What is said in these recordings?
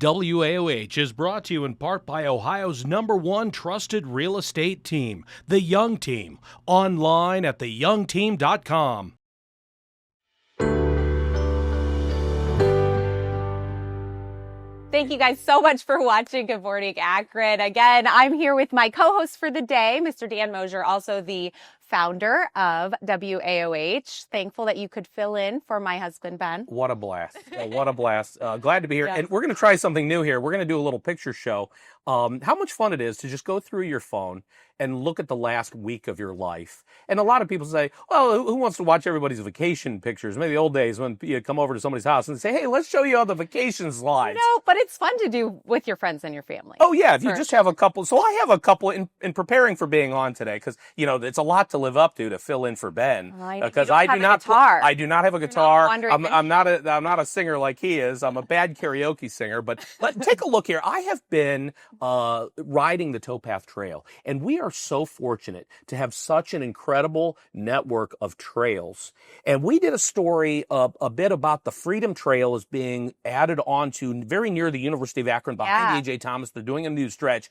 WAOH is brought to you in part by Ohio's #1 trusted real estate team, The Young Team. Online at theyoungteam.com. Thank you guys so much for watching Good Morning Akron. Again, I'm here with my co-host for the day, Mr. Dan Mosier, also the founder of WAOH. Thankful that you could fill in for my husband, Ben. What a blast. What a blast. Glad to be here. Yes. And we're going to try something new here. We're going to do a little picture show. How much fun it is to just go through your phone and look at the last week of your life. And a lot of people say, well, who wants to watch everybody's vacation pictures? Maybe the old days when you come over to somebody's house and say, hey, let's show you all the vacation slides. No, but it's fun to do with your friends and your family. Oh, yeah. If you just have a couple. So I have a couple in preparing for being on today because, you know, it's a lot to live up to fill in for Ben. Because I do not have a guitar. I'm not a singer like he is. I'm a bad karaoke singer. But take a look here. I have been riding the Towpath Trail, and we are so fortunate to have such an incredible network of trails. And we did a story a bit about the Freedom Trail as being added on to very near the University of Akron behind A.J. Thomas. They're doing a new stretch.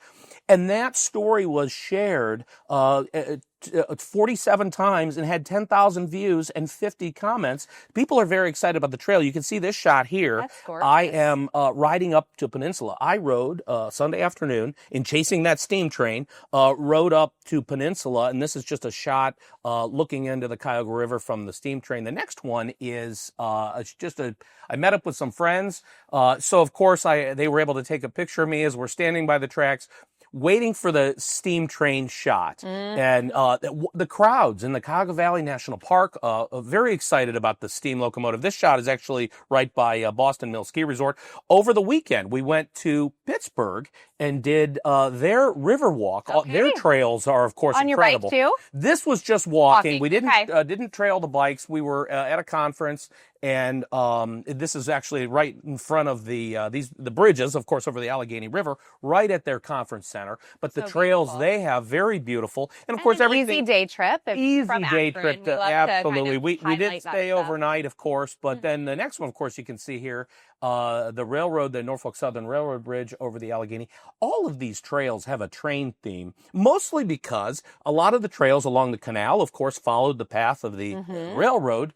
And that story was shared 47 times and had 10,000 views and 50 comments. People are very excited about the trail. You can see this shot here. That's gorgeous. I am riding up to Peninsula. I rode Sunday afternoon in chasing that steam train, rode up to Peninsula, and this is just a shot looking into the Cuyahoga River from the steam train. The next one is I met up with some friends. So, of course, they were able to take a picture of me as we're standing by the tracks, waiting for the steam train shot. And the crowds in the Cuyahoga Valley National Park are very excited about the steam locomotive. This shot is actually right by Boston Mill Ski Resort. Over the weekend, we went to Pittsburgh and did their river walk. Okay. Their trails are, of course, on incredible. Your bike, too? This was just walking. We didn't Okay. didn't trail the bikes. We were at a conference, and this is actually right in front of the bridges, of course, over the Allegheny River, right at their conference center. But the trails beautiful. They have, very beautiful, and of course, everything. Easy day trip. Easy day trip. Absolutely. We did stay stuff. overnight, of course, but then the next one, of course, you can see here, the railroad, the Norfolk Southern Railroad Bridge over the Allegheny. All of these trails have a train theme, mostly because a lot of the trails along the canal, of course, followed the path of the railroad.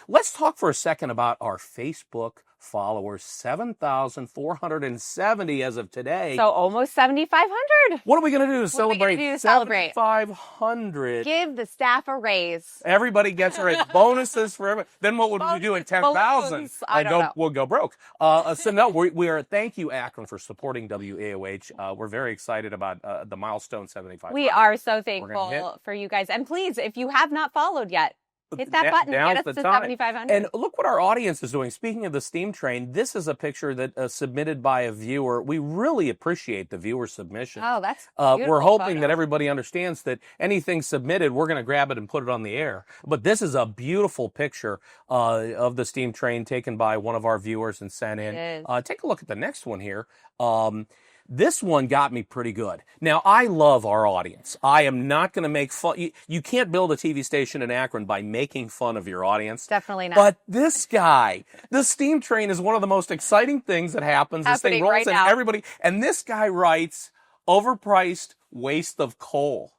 Let's talk for a second about our Facebook followers, 7,470 as of today. So almost 7,500. What are we going to do to celebrate? 7,500. Give the staff a raise. Everybody gets bonuses for everybody. Then what would we do at 10,000? I don't know. We'll go broke. So no, we are. Thank you, Akron, for supporting WAOH. We're very excited about the milestone 75. We are so thankful for you guys. And please, if you have not followed yet, hit that button. Get us to 7,500. And look what our audience is doing. Speaking of the steam train, this is a picture that submitted by a viewer. We really appreciate the viewer submission. Oh, that's we're hoping that everybody understands that anything submitted, we're going to grab it and put it on the air. But this is a beautiful picture of the steam train taken by one of our viewers and sent in. Take a look at the next one here. This one got me pretty good. Now, I love our audience. I am not going to make fun. You can't build a TV station in Akron by making fun of your audience. Definitely not. But this guy, the steam train is one of the most exciting things that happens. This thing rolls in, everybody. And this guy writes, overpriced waste of coal.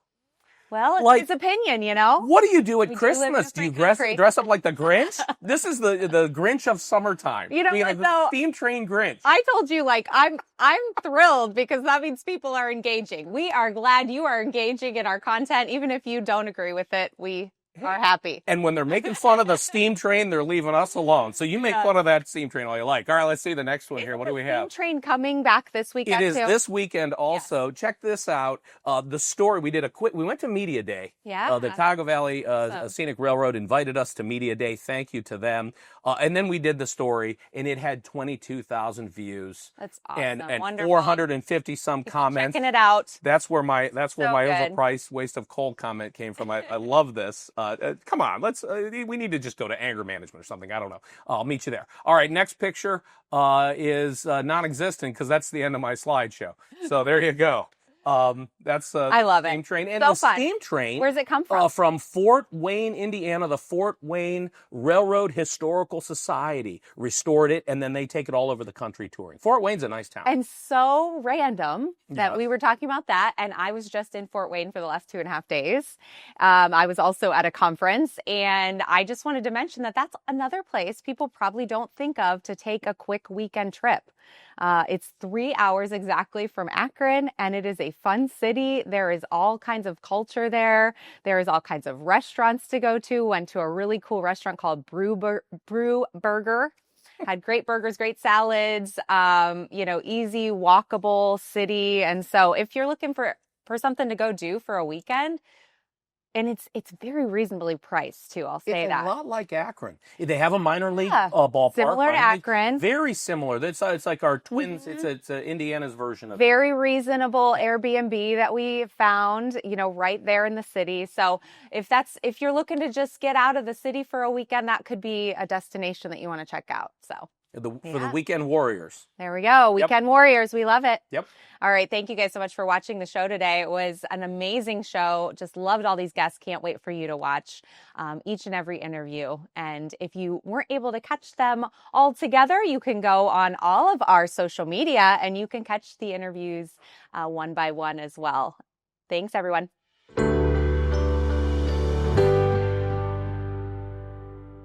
Well, it's his opinion, you know. What do you do at Christmas? Do you dress up like the Grinch? This is the Grinch of summertime. You know what, though? Steam train Grinch. I told you, I'm thrilled because that means people are engaging. We are glad you are engaging in our content. Even if you don't agree with it, we are happy. And when they're making fun of the steam train, they're leaving us alone. So you make fun of that steam train all you like. All right, let's see the next one here. What do we have? Steam train coming back this weekend. It is this weekend also. Yes. Check this out. The story, we went to Media Day. Yeah. The Cuyahoga Valley Scenic Railroad invited us to Media Day. Thank you to them. And then we did the story, and it had 22,000 views. That's awesome. And wonderful. 450 some comments. Checking it out. That's where my overpriced waste of coal comment came from. I love this. Come on, we need to just go to anger management or something. I don't know. I'll meet you there. All right, next picture is non-existent because that's the end of my slideshow. So there you go. That's I love steam it. train. And So the fun. steam train. Where's it come from? From Fort Wayne, Indiana. The Fort Wayne Railroad Historical Society restored it, and then they take it all over the country touring. Fort Wayne's a nice town. And so random that Yes. we were talking about that. And I was just in Fort Wayne for the last 2.5 days. I was also at a conference, and I just wanted to mention that that's another place people probably don't think of to take a quick weekend trip. It's 3 hours exactly from Akron, and it is a fun city. There is all kinds of culture there. There is all kinds of restaurants to go to. Went to a really cool restaurant called Brew Burger. Had great burgers, great salads, easy, walkable city. And so if you're looking for something to go do for a weekend, and it's very reasonably priced too, I'll say It's that. a lot like Akron. They have a minor league Yeah. ballpark. Similar to minor league. Akron. Very similar. It's like our twins. It's Indiana's version of it. Very reasonable Airbnb that we found, right there in the city. So if you're looking to just get out of the city for a weekend, that could be a destination that you want to check out. So For the weekend warriors. there we go. Weekend Warriors. We love it. Yep. All right. Thank you guys so much for watching the show today. It was an amazing show. Just loved all these guests. Can't wait for you to watch each and every interview. And if you weren't able to catch them all together, you can go on all of our social media and you can catch the interviews one by one as well. Thanks, everyone.